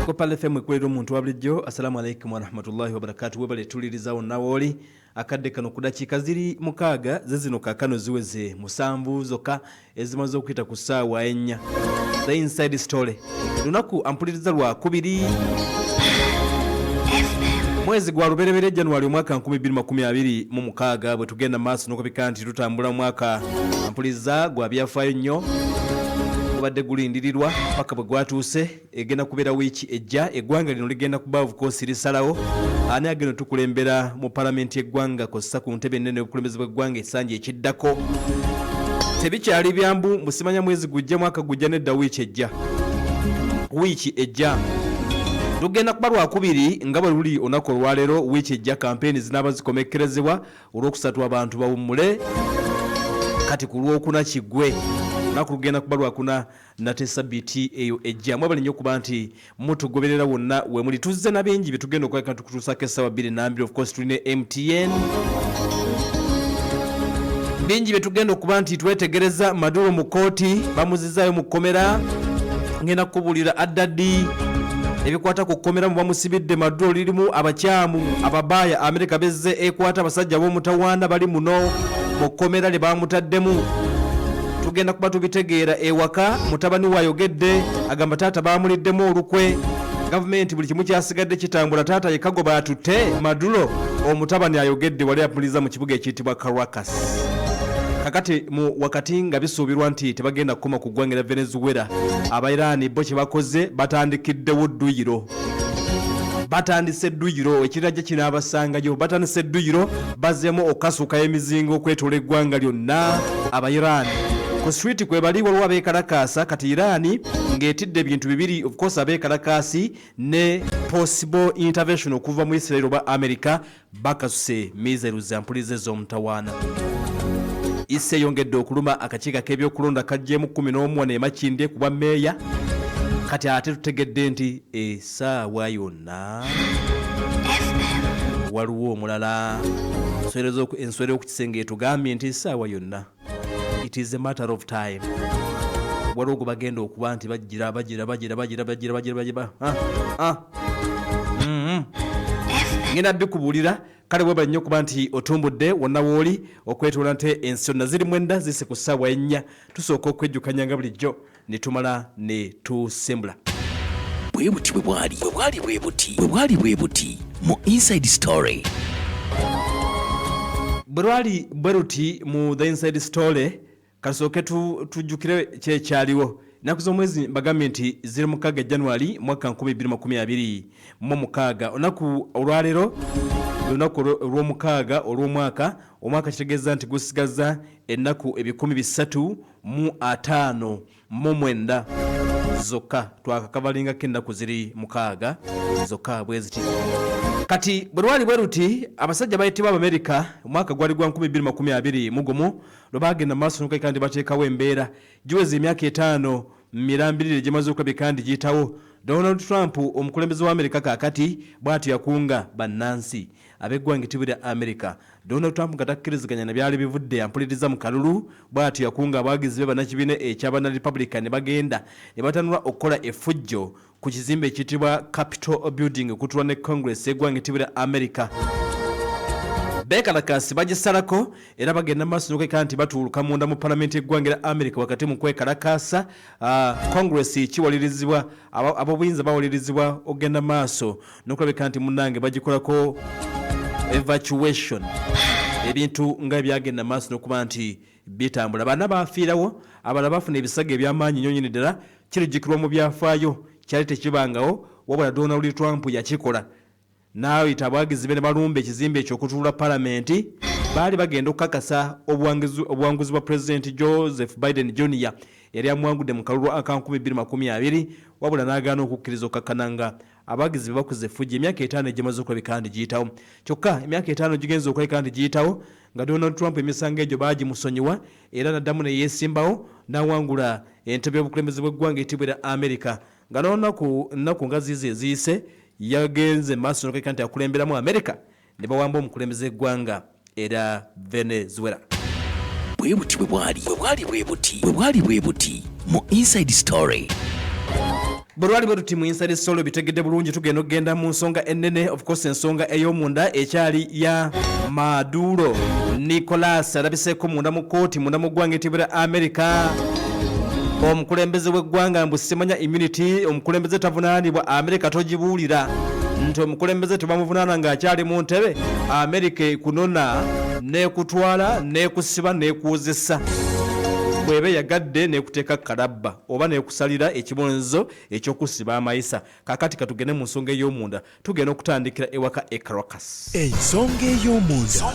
Ko pale FM kwero omuntu wabulijjo. Assalamu alaikum wa rahmatullahi wa barakatuh. Webale tulirizawo nawoli akadde kano kudakiika ziri mukaaga zezino kakano ziweze musanvu zokka ezimaze okuyita ku ssaawa 4. The Inside Story lunaku ampuliriza lwa 2 mwezi gwa luberebere January omwaka 2026 bwe tugenda maaso n'okubika nti tutambula mwaka ampuliriza gwa byafaayo nnyo obadde gulindirirwa paka bwe gwatuuse egenda kubeera wiiki ejja eggwanga lino ligenda kuba of course lisalawo ani agenda tukulembera mu palamenti y'eggwanga kossa ku ntebe ennene y'obukulembeze bw'eggwanga essanja ekiddako tebikyali byambu musimanya mwezi gujja mwaka gujja nedda wiiki ejja tugenda kuba lwa 2 nga bwe luli olunaku olwaleero wiiki ejja kampeyini zinaaba zikomekkerezebwa olw'okusatu abantu bawummule kati ku lwokuna kiggwe olunaku lugenda kuba lwakuna nate sabbiiti eyo ejja mwebale nnyo okuba nti mutugoberera wonna wemuli tuzze na bingi bye tugenda okweka tukutuusako essaawa 2 of course tulina MTN bingi bye tugenda okuba nti twetegereza Maduro mu kooti bamuzizaayo mu kkomera ngenda kukubuulira addaddi ebikwata ku kkomera mu bamusibidde Maduro lirimu abakyamu ababaaya Amerika bezze ekwata abasajja b'omutawaana bali muno mu kkomera lye bamutaddemu tugenda kuba tubitegeera ewaka mutabani wayogedde agamba taata baamuliddemu olukwe gavumenti buli kimu kyasigadde kitambula taata yekago baatutte Maduro omutabani ayogedde wali apuliza mu kibuga ekiyitibwa Caracas kakati mu wakati nga bisuubirwa nti tebagenda kukoma ku ggwanga lya Venezuela Abairani bo kye bakoze batandikiddewo dduyiro batandise edduyiro ekirajja kinaabasangayo batandise edduyiro bazzeemu okukasuka emizingo okwetoola eggwanga lyonna Abairani ku street kwe bali waliwo abeekalakaasa kati Irani ng'etidde ebintu bibiri of course abeekalakaasi ne possible intervention okuva mu Israel oba America bakasuse missiles ampulize z'omutawaana isse eyongedde okuluma akakiiko k'ebyokulonda kajjeemu 11 emakinde ku bwa meeya kati ate tutegedde nti essaawa yonna waliwo omulala enswera okukisenge etugambye nti essaawa yonna it is a matter of time waliwo gwe bagenda okuba nti bagira ngenda bikubuulira kale bweba nnyo okuba nti otumbudde wonna wooli okwetoola nte ensi yonna ziri mwenda zise ku ssaawa 4 tusooka okwejjukanya nga bulijjo ne tumala ne tusembula bwe bwali mu Inside Story bwe ruti mu The Inside Story kasooke tujjukire kyekyaliwo ennaku z'omwezi mbagambye nti ziri mukaaga January mwaka 2026 olunaku olwaleero olunaku olw'omukaaga olw'omwaka omwaka kitegeeza nti gusigaza ennaku 359 zokka twakakabalingako ennaku ziri mukaaga zokka bwe ziti kati bwe lwali bwe ruti abasajja bayitibwa Abamerika omwaka gwali gwa 2021 lwe bagenda maaso n'okulabika nti bateekawo embeera giweza emyaka 5 mirambirire gimaze okulabika nti giyitawo Donald Trump omukulembeze wa Amerika kaakati bw'atyo yakunga bannansi ab'eggwanga ettibwa Amerika Donald Trump nga takkiriziganya na byali bivudde ampuliriza mu kalulu bw'atyo yakunga abawagizi be bannakibiina eky'abana Republican ne bagenda ne batanula okukola effujjo ku kizimbe ekiyitibwa Capitol Building okutulwa ne Congress y'eggwanga ettibwa Amerika beekalakaasi bagisalako era bagenda maaso n'okulabika nti batuuluka munda mu palamenti y'eggwanga lya Amerika wakati mu kwekalakaasa Congress kiwalirizibwa ab'obuyinza bawalirizibwa ogenda maaso n'okulabika nti munnange bagikolako evacuation ebintu nga ebyagenda maaso n'okuba nti bitambula bana baafiirawo abalala bafuna ebisago eby'amaanyi nnyo nnyini ddala kirujjukirwa mu byafaayo kyali tekibangawo wabula Donald Trump yakikola n'ayita abawagizi be ne balumba ekizimbe ekyokutuula palamenti baali bagenda okukakasa obuwanguzi bwa President Joseph Biden Jr. yali amuwangudde mu kalulu aka 2020 wabula n'agaana okukkiriza okukakkananga abawagizi be bakoze effujjo emyaka 5 egimaze okulabika nti giyitawo kyokka emyaka 5 gigenze okulabika nti giyitawo nga Donald Trump emisango egyo baagimusonyiwa era n'addamu ne yeesimbawo n'awangula entebe y'obukulembeze bw'eggwanga ettibwa Amerika nga n'olunaku nga ziizo eziyise yagenze maaso n'okulabika nti akulemberamu Amerika ne bawamba omukulembeze eggwanga era Venezuela bwe bwali bwe buti mu Inside Story Bulwali bwe tuti mu Inside Story bitegedde bulungi tugenda okugenda mu nsonga ennene of course ensonga ey'omunda ekyali ya Maduro Nicolas alabiseeko munda mu kooti munda mu ggwanga etibira America omukulembeze w'eggwanga mbu simanya immunity omukulembeze tavunaanibwa America togibuulira nti omukulembeze tebamuvunaana ng'akyali mu ntebe America ekunona n'ekutwala n'ekusiba n'ekuwozesa bwebe yagadde n'ekuteeka kalabba oba n'ekusalira ekibonzo ekyokusiba amayisa kakati katugende mu nsonga ey'omunda tugenda okutandikira ewaka e Caracas. Ensonga ey'omunda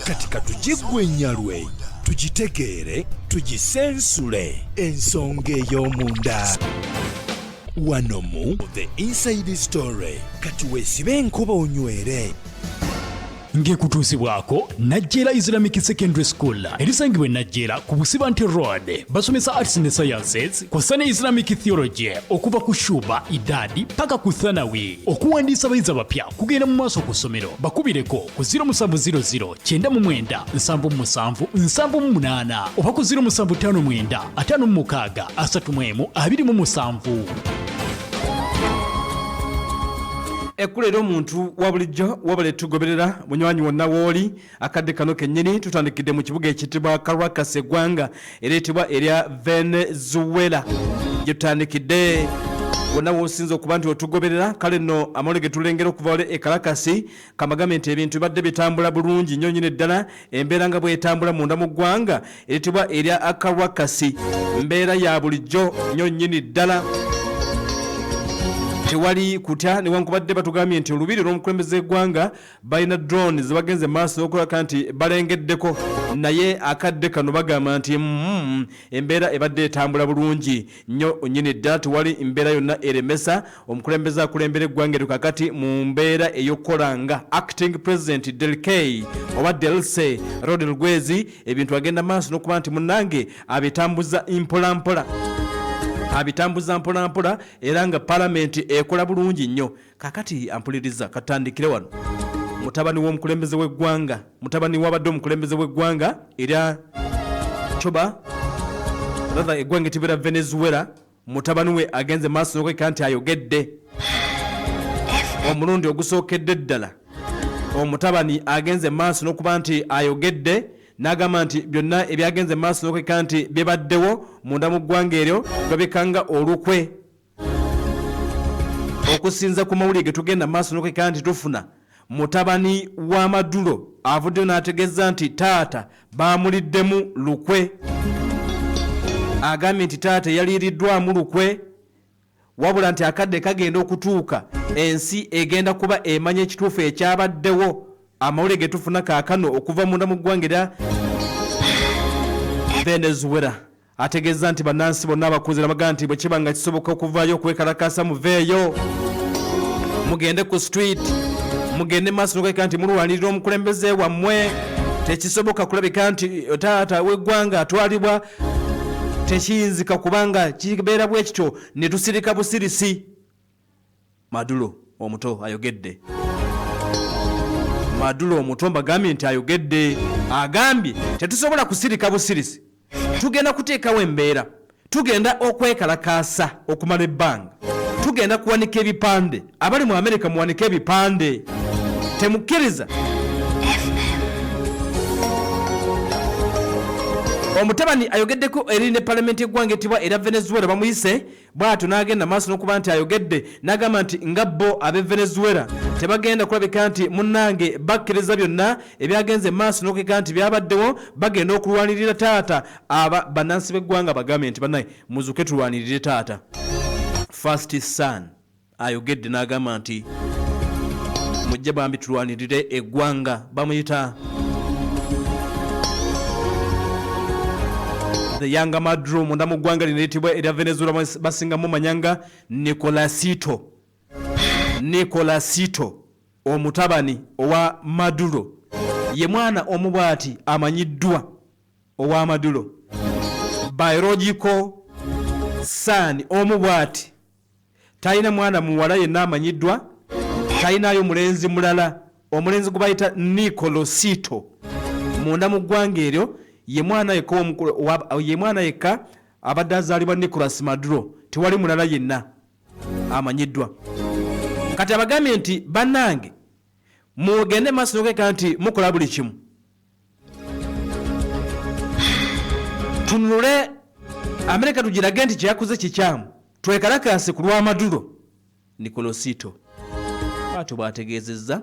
kati katugigwennyalwe tugitegeere tugisensule ensonga ey'omunda wano mu The Inside Story kati weesibe enkuba onywere. ng'ekutuusibwako Najjera Islamic Secondary School erisangibwa e Najjera ku Busibanti Road basomesa arts and sciences kw'ossa ne Islamic theology okuva ku shuba idadi paka ku thanawi okuwandiisa abayizi abapya kugenda mu maaso ku ssomero bakubireko ku 0700 99 77 78 oba ku 0759 56 31 27. Ekulera omuntu wa bulijjo wabale tugoberera munywanyi wonna wooli akadde kano kennyini tutandikidde mu kibuga ekitibwa Caracas eggwanga ereetebwa erya Venezuela gye tutandikidde wonna woosinza okuba nti otugoberera kale nno amawulire ge tulengera okuva wale e Caracas kamagambe nti ebintu bibadde bitambula bulungi nnyo nnyini ddala embeera nga bw'etambula munda mu ggwanga ereetebwa erya Caracas mbeera ya bulijjo nnyo nnyini ddala tewali kutya newankubadde batugambye nti olubiri lw'omukulembeze eggwanga balina drone zebagenze maaso n'okulaka nti balengeddeko naye akadde kano bagamba nti embeera ebadde etambula bulungi nnyo nnyini ddala tewali mbeera yonna eremesa omukulembeze akulembera eggwanga eryo kakati mu mbeera ey'okukolanga acting president Delkey oba Delce Rodriguez ebintu agenda maaso n'okuba nti munnange abitambuza mpolampola abitambuza mpolampola era nga palamenti ekola bulungi nnyo kakati ampuliriza katandikire wano mutabani w'omukulembeze w'eggwanga mutabani w'abadde omukulembeze w'eggwanga erya Cuba rather eggwanga etibira Venezuela mutabani we agenze maaso n'okweka nti ayogedde omulundi ogusookedde ddala omutabani agenze maaso n'okuba nti ayogedde n'agamba nti byonna ebyagenze maaso n'okweka nti bibaddewo munda mu ggwanga eryo babikanga olukwe okusinza ku mawulire ge tugenda maaso n'okweka nti tufuna mutabani wa Maduro avuddeyo n'ategeeza nti taata baamuliddemu lukwe agambye nti taata yaliiriddwamu lukwe wabula nti akadde kagenda okutuuka ensi egenda kuba emanya ekituufu ekyabaddewo amawulire ge tufuna kaakano okuva munda mu ggwanga erya Venezuela ategeeza nti bannansi bonna abakuze nabagaa nti bwe kiba nga kisoboka okuvaayo okwekalakasa muveeyo mugende ku street mugende maaso n'okweka nti mulwanirira omukulembeze wammwe tekisoboka kulabika nti taata w'eggwanga atwalibwa tekiyinzika kubanga kibeera bwe kityo ne tusirika busirisi. Maduro omuto ayogedde Maduro omuto mbagambye nti ayogedde agambye tetusobola kusirika busirisi tugenda kuteekawo embeera tugenda okwekalakaasa okumala ebbanga tugenda kuwanika ebipande abali mu Amerika muwanika ebipande temukkiriza omutabani ayogeddeko eri ne palamenti eggwanga etibwa era Venezuela bamuyise bw'atyo n'agenda maaso n'okuba nti ayogedde n'agamba nti nga bo ab'e Venezuela tebagenda kulabika nti munnange bakkiriza byonna ebyagenze maaso n'okweka nti byabaddewo bagenda okulwanirira taata bannansi b'eggwanga bagambye nti bannaye muzuke tulwanirire taata. First son ayogedde n'agamba nti mujje bambi tulwanirire eggwanga bamuyita the younger Maduro munda mu ggwanga lineetibwa erya Venezuela basingamu manyanga Nicolasito omutabani owa Maduro ye mwana omubwati amanyiddwa owa Maduro biological son omubwati talina mwana muwala yenna amanyiddwa talinayo mulenzi mulala omulenzi gwe bayita Nicolasito munda mu ggwanga eryo ye mwana yekka abadde azaalibwa Nicolas Maduro tewali mulala yenna amanyiddwa. Kati abagambye nti bannange mugende maaso n'okeka nti mukola buli kimu. Tunule Amerika tugirage nti kyakuze kikyamu, twekalakase ku lwa Maduro. Nicolosito ate bwategeezezza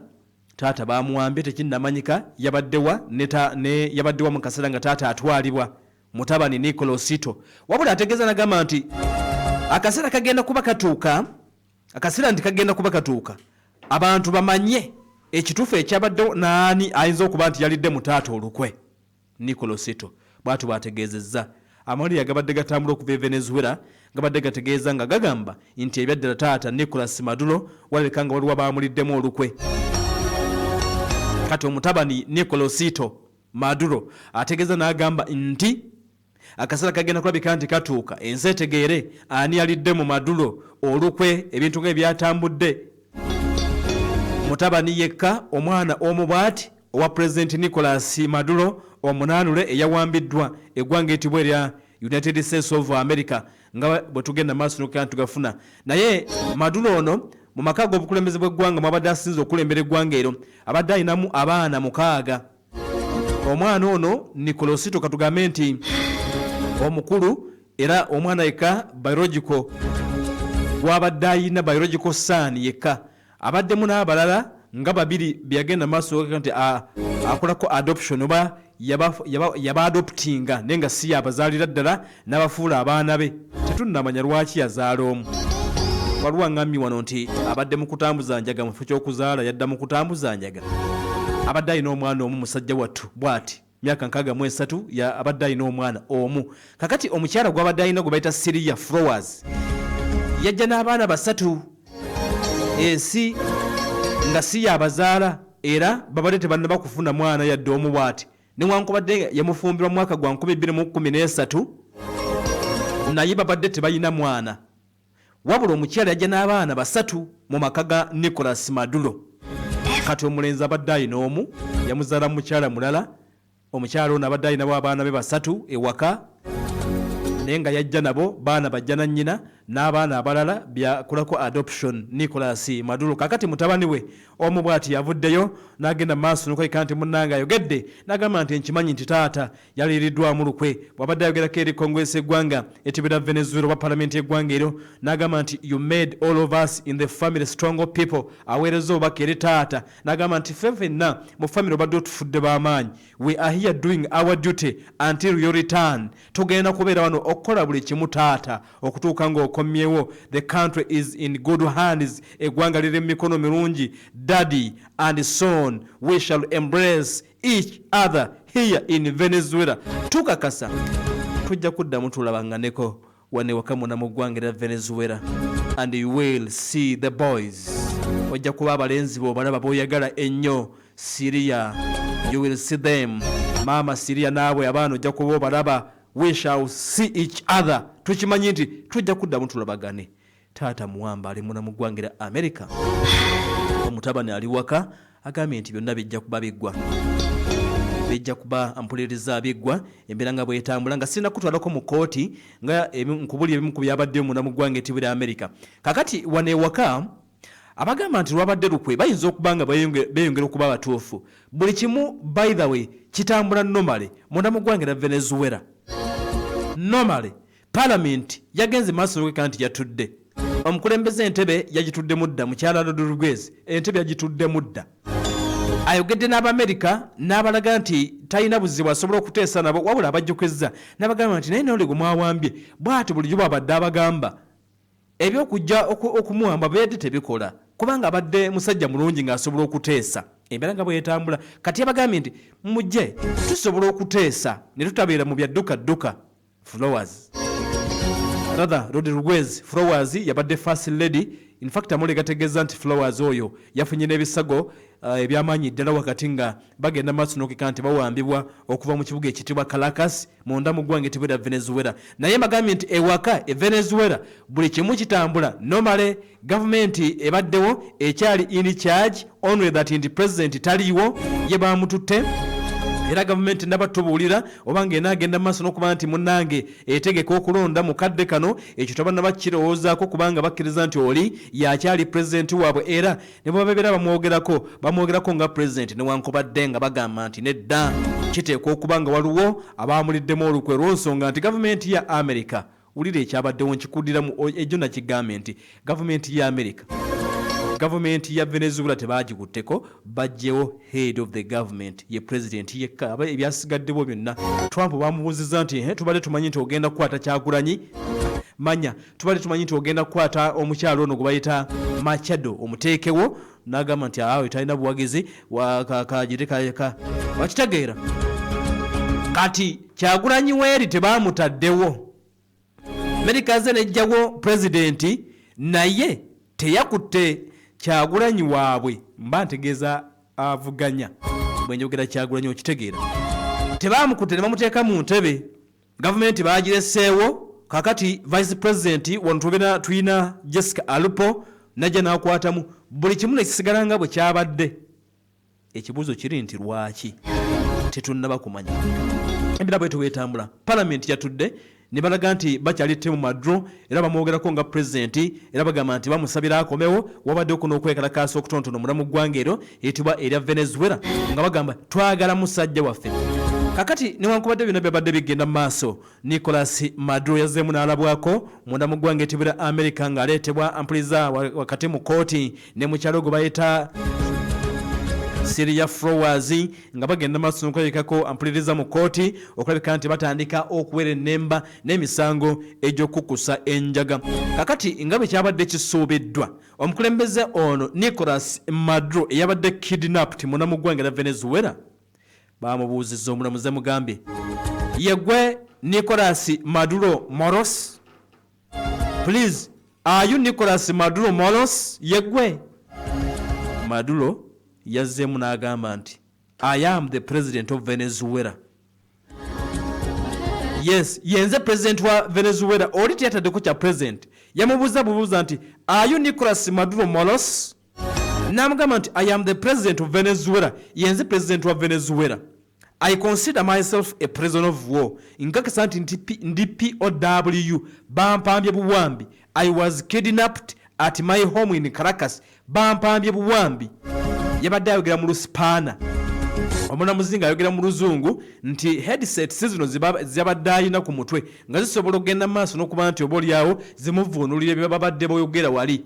taata bamuwambye tekinnamanyika yabaddewa ne yabaddewa mu kaseera nga taata atwalibwa mutabani Nicolosito. Wabula ategeeza nagamba nti akaseera kagenda kuba katuuka abantu bamanye ekituufu ekyabaddewo naani ayinza okuba nti yalidde mu taata olukwe. Nicolosito bwatu bwategeezezza. Amawulire agabadde gatambula okuva e Venezuela gabadde gategeeza nga gagamba nti ebyaddala taata Nicolas Maduro walabika nga waliwo baamuliddemu olukwe. Kati omutabani Nicolosito Maduro ategeeza n'agamba nti akaseera kagenda kulabika nti katuuka ensi etegeere ani yalidde mu Maduro olukwe, ebintu nga ebyatambudde. Mutabani yekka omwana omu bw'ati owa President Nicolas Maduro omunaanule eyawambiddwa eggwanga etibwa erya United States of America nga bwe tugenda maaso n'okukira tugafuna. Naye Maduro ono mu maka g'obukulembeze bw'eggwanga mwabadde asinze okulembera eggwanga eryo abadde alinamu abaana 6. Omwana ono Nicolosito katugambe nti omukulu era omwana yekka biological gwabadde ayina biological son yekka. Abaddemu n'abalala nga 2 byagenda maaso nti akolako adoption oba yaba adoptinga naye nga si yabazaalira ddala n'abafuula abaana be. Tetunnamanya lwaki yazaala omu. Waliwo ngambye wano nti abadde mu kutambuza njaga mu kifo ky'okuzaala yadda mu kutambuza njaga. Abadde alina omwana omu musajja wattu bw'ati myaka 63 abadde alina omwana omu. Kakati omukyala gw'abadde alina gwe bayita Syria Flowers yajja n'abaana 3 ensi nga si yabazaala era babadde tebannaba kufuna mwana yadde omu bw'ati. Newankubadde yamufumbirwa mu mwaka gwa 2013 naye babadde tebalina mwana. Wabula omukyala yajja n'abaana 3 mu maka ga Nicolas Maduro. Kati omulenzi abadde alina omu yamuzaala mukyala mulala. Omukyala ono abadde alinawo abaana be 3 ewaka naye nga yajja nabo baana bajja na nnyina n'abaana abalala byakolako adoption Nicolas Maduro. Kakati mutabani we omu bw'ati yavuddeyo n'agenda maaso n'okweka nti munnange ayogedde n'agamba nti nkimanyi nti taata yaliiriddwamu lukwe. Bw'abadde ayogerako eri Kongolesi eggwanga etibira Venezuela oba palamenti eggwanga eryo n'agamba nti you made all of us in the family strong people. Aweereza obubaka eri taata n'agamba nti ffe ffenna mu family obadde otufudde b'amaanyi. We are here doing our duty until you return. Tugenda kubeera wano okukola buli kimu taata okutuuka ng'okomyewo. The country is in good hands. Eggwanga liri mu mikono mirungi. Daddy and son, we shall embrace each other here in Venezuela. Tukakasa tujja kuddamu tulabanganeko wanewaka muna mu ggwanga lya Venezuela. And you will see the boys. Ojja kuba abalenzi b'obalaba b'oyagala ennyo. Syria, you will see them. Mama Syria naawe abaana ojja kuba obalaba. We shall see each other. Tukimanyi nti tujja kuddamu tulabagane. Taata muwamba ali muna mu ggwanga lya America. Omutabani ali waka agambye nti byonna bijja kuba biggwa. Bijja kuba ampuliriza biggwa embeera nga bwetambula nga sirina kutwalako mu kooti nga nkubuli ebimu ku byabaddeyo muna mu ggwanga etibwa lya America. Kakati wane waka abagamba nti lwabadde lukwe bayinza okuba nga beeyongera okuba abatuufu. Buli kimu by the way kitambula normally munda mu ggwanga lya Venezuela. Normally parliament yagenze maaso n'okweka nti yatudde. Omukulembeze entebe yagitudde mudda mukyala Rodriguez entebe yagitudde mudda. Ayogedde n'Abamerika n'abalaga nti talina buzibu asobola okuteesa nabo wabula abajjukiza n'abagamba nti naye n'oli gwe mwawambye bw'ati bulijjo bw'abadde abagamba ebyokujja okumuwamba beedde tebikola kubanga abadde musajja mulungi ng'asobola okuteesa. Embeera nga bw'etambula kati abagambye nti mujje tusobola okuteesa ne tutabeera mu byadduka Flowers. Rather, Rodriguez Flowers yabadde first lady. In fact amule gategeeza nti Flowers oyo yafunye n'ebisago ebyamaanyi ddala wakati nga bagenda maaso n'okeka nti bawambibwa okuva mu kibuga ekitibwa Caracas munda mu ggwanga etibwa lya Venezuela. Naye bagambye nti ewaka e Venezuela buli kimu kitambula normally. Gavumenti ebaddewo ekyali in charge only that nti president taliiwo ye baamututte era gavumenti nabatubuulira oba ng'enaagenda maaso n'okuba nti munnange etegeka okulonda mu kadde kano ekyo tebana bakirowoozaako kubanga bakkiriza nti oli yakyali pulezidenti waabwe era ne bwe babeera bamwogerako nga pulezidenti newankubadde nga bagamba nti nedda kiteekwa okuba nga waliwo abaamuliddemu olukwe lw'ensonga nti gavumenti ya Amerika wulira ekyabaddewo nkikuddiramu ejjo nakigambye nti gavumenti ya Amerika gavumenti ya Venezuela tebagikutteko bajjewo head of the government ye president yekka aba ebyasigaddebo byonna Trump bamubuuzizza nti tubadde tumanyi nti ogenda kukwata Kyagulanyi manya tubadde tumanyi nti ogenda kukwata omukyalo ono gwe bayita Machado omuteekewo n'agamba nti awe talina buwagizi wakitegeera kati Kyagulanyi weeri tebaamutaddewo Amerika ze nejjawo presidenti naye teyakutte Kyagulanyi waabwe mba ntegeeza avuganya bwe njogera Kyagulanyi okitegeera tebaamukutte ne bamuteeka mu ntebe gavumenti baagireseewo kakati vice president wano tulina Jessica Alupo najja n'akwatamu buli kimu nekisigala nga bwe kyabadde ekibuuzo kiri nti lwaki tetunnaba kumanya ebira bwe tuweetambula palamenti yatudde ne balaga nti bakyalitte mu Maduro era bamwogerako nga pulezidenti era bagamba nti bamusabira akomewo wabaddeko n'okwekalakaasa okutontono mulamu ggwanga ero eyitibwa erya Venezuela nga bagamba twagala musajja waffe kakati newankubadde byonna byabadde bigenda mu maaso Nicolas Maduro yazzeemu n'alabwako munda mu ggwanga etibwa America ng'aleetebwa ampuliza wakati mu kooti ne mu kyalo gwe bayita Syria Flowers nga bagenda maaso n'okulabikako ampuliriza mu kooti okulabika nti batandika okuwera ennemba n'emisango egy'okukusa enjaga kakati nga bwe kyabadde kisuubiddwa omukulembeze ono Nicolas Maduro eyabadde kidnapped munda mu ggwanga lya Venezuela bamubuuzizza omulamuzi mugambye yegwe Nicolas Maduro Moros please are you Nicolas Maduro Moros yegwe Maduro yazzeemu n'agamba nti I am the president of Venezuela yes yenze president wa Venezuela oli teyataddeko kya president yamubuuza nti are you Nicolas Maduro Moros n'amugamba nti I am the president of Venezuela yenze president wa Venezuela I consider myself a prisoner of war nkakasa nti ndi POW bampambye buwambi I was kidnapped at my home in Caracas bampambye buwambi yabadde ayogera mu Luspaana omulamuzi ng'ayogera mu Luzungu nti headset zino ziyabadde alina ku mutwe nga zisobola okugenda maaso n'okuba nti oba olyawo zimuvuunulira bye babadde boyogera wali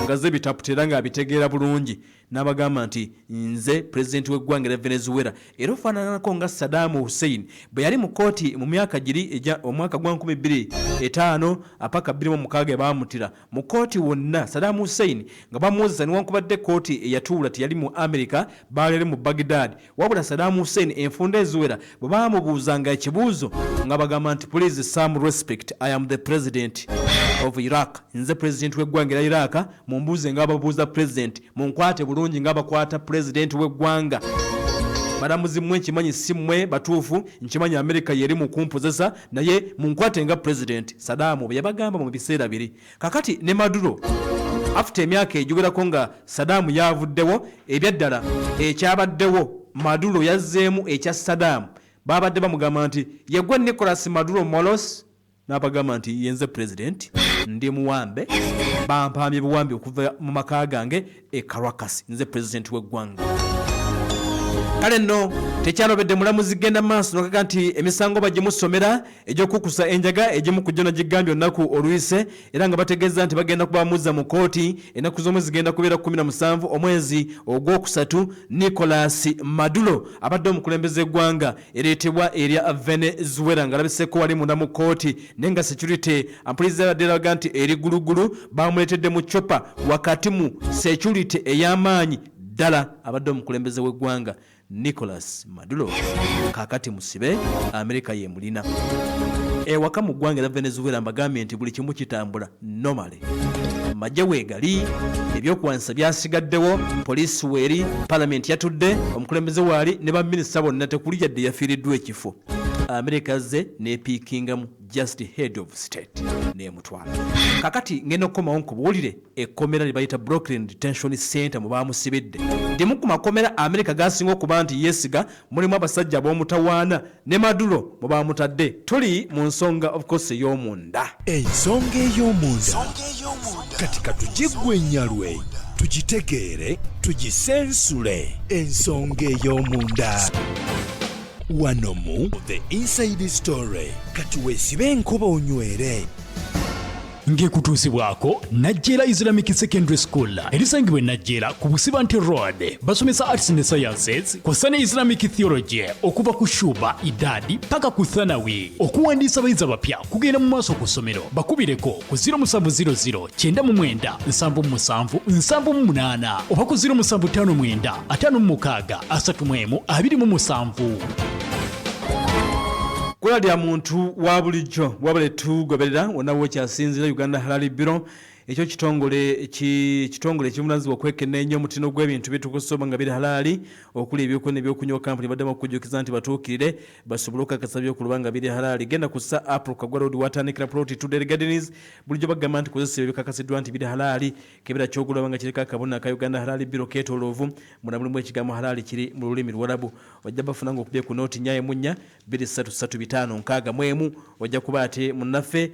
nga ze bitaputera ng'abitegeera bulungi n'abagamba nti nze pulezidenti w'eggwanga lya Venezuela era ofaananako nga Saddam Hussein bwe yali mu kooti mu myaka giri omwaka gwa 2005 apaka 2006 baamutira mu kooti wonna Saddam Hussein nga bamuwozesa newankubadde kooti eyatuula teyali mu America baali mu Baghdad wabula Saddam Hussein enfunda eziwera bwe baamubuuzanga ekibuuzo nga bagamba nti please some respect I am the president of Iraq nze pulezidenti w'eggwanga lya Iraq mumbuuze ng'ababuuza president munkwate bulungi ng'abakwata pulezidenti w'eggwanga balamuzi mmwe nkimanyi si mmwe batuufu nkimanyi Amerika yeri mu kumpozesa naye munkwate nga president Saddam bwe yabagamba mu biseera biri kakati ne Maduro after emyaka egiwerako nga Saddam yavuddewo ebyaddala ekyabaddewo Maduro yazzeemu ekya Saddam babadde bamugamba nti yegwe Nicolas Maduro Moros n'abagamba nti yenze president ndi muwambe bampambye buwambi okuva mu maka gange e Caracas nze president w'eggwanga kale nno tekyalobedde mulamuzi genda maaso nokaga nti emisango bagimusomera egy'okukusa enjaga egimu ku jona gigambye olunaku oluyise era nga bategeeza nti bagenda kubamuza mu kooti ennaku z'omwezi zigenda kubeera 17 omwezi ogwokusatu Nicolas Maduro abadde omukulembeze eggwanga ereetebwa erya Venezuela nga labiseko wali munda mu kooti naye nga security ampuliza yabadde eraga nti eri gulugulu bamuleetedde mu chopa wakati mu security ey'amaanyi ddala abadde omukulembeze w'eggwanga Nicolas Maduro kakati musibe Amerika yemulina ewaka mu ggwanga lya Venezuela mbagambye nti buli kimu kitambula normally majje weegali ebyokuwanisa byasigaddewo poliisi weeri palamenti yatudde omukulembeze waali ne baminisita bonna tekuli yadde yafiiriddwa ekifo Amerika ze nepiikingamu just head of state nemutwala kakati ngenda okukomawo nkubuulire ekkomera lye bayita Brooklyn Detention Center mu baamusibidde ndimu ku makomera America gasinga okuba nti yesiga mulimu abasajja ab'omutawaana ne Maduro mu bamutadde. Tuli mu nsonga of course ey'omunda. Ensonga ey'omunda katika tugigwennyalwe tugitegeere tugisensule. Ensonga ey'omunda wano mu The Inside Story. Kati weesibe enkuba onywere. ng'ekutuusibwako Najjera Islamic Secondary School erisangibwa Najjera ku Busibante Road. Basomesa arts and sciences kw'ossa ne Islamic theology okuva ku shuba idadi paka ku thanawi. Okuwandiisa abayizi abapya kugenda mu maaso ku ssomero. Bakubireko ku 0700 99 77 78 oba ku 0759 56 31 27. Kula lya muntu wa bulijjo wabale tugoberera wonawo kyasinzira Uganda Halal Bureau. Ekyo kitongole kimunazi okwekenna ennyo mutino gw'ebintu bitukusoma nga biri halali okuli ebyokunywa n'ebyokunywa kampuni baddemu okujjukiza nti batuukirire basobole okukakasa by'okuluba nga biri halali. Genda ku Sir April Kagwa Road watandikira plot 2 Dairy Gardens bulijjo bagamba nti kozesa ebikakasiddwa nti biri halali kebera ky'ogulaba nga kiriko akabona ka Uganda Halal Bureau keetooloovu muna mulimu ekigambo halali kiri mu lulimi Luwarabu. Wajja bafuna ng'okubye ku nooti nnyaye munnya 2335 nkaaga mwemu wajja kuba ate munnaffe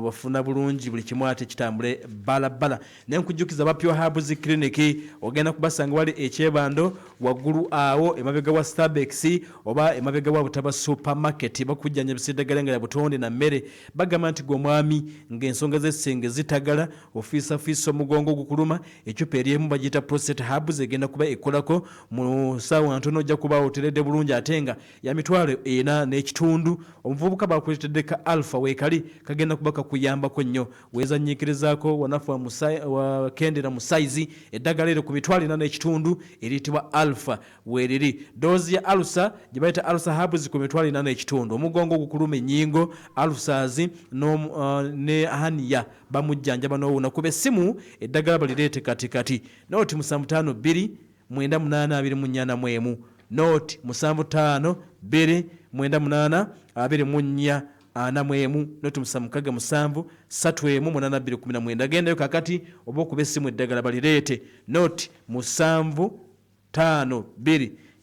bafuna bulungi buli kimu ate kitambule balabala. Nenkujjukiza bapyo Herbs Clinic ogenda kubasanga wali ekyebando waggulu awo emabega wa Starbucks oba emabega wa Butaba Supermarket bakujjanya bisidagala nga butonde na mmere. Bagamba nti gw'omwami ng'ensonga z'essenge zitagala ofiisa omugongo gukuluma ekyupa eryemu bagiyita prostate Herbs egenda kuba ekolako mu ssaawa ntono ojja kuba oteredde bulungi ate nga ya mitwalo 4 n'ekitundu. Omuvubuka bakuleetedde ka Alpha weekali kagenda kuba kakuyambako nnyo weezanyiikirizaako wanafu wa kendera mu size eddagala eryo ku mitwalo 4 n'ekitundu eriyitibwa Alpha weeriri. Doozi ya Alsa gye bayita Alsa Herbs ku mitwalo 4 n'ekitundu. Omugongo gukuluma ennyingo Alsas ne Hania bamujjanjaba n'owuna kuba essimu eddagala balireete katikati. Nooti 752 9824 nooti 752 98 24 anamwemu notu musamukaga musanvu 3 gendayo kakati oba okuba essimu eddagala balireete nooti 752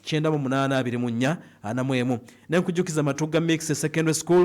9824 anamwemu. Nenkujjukiza Matuga Mix Secondary School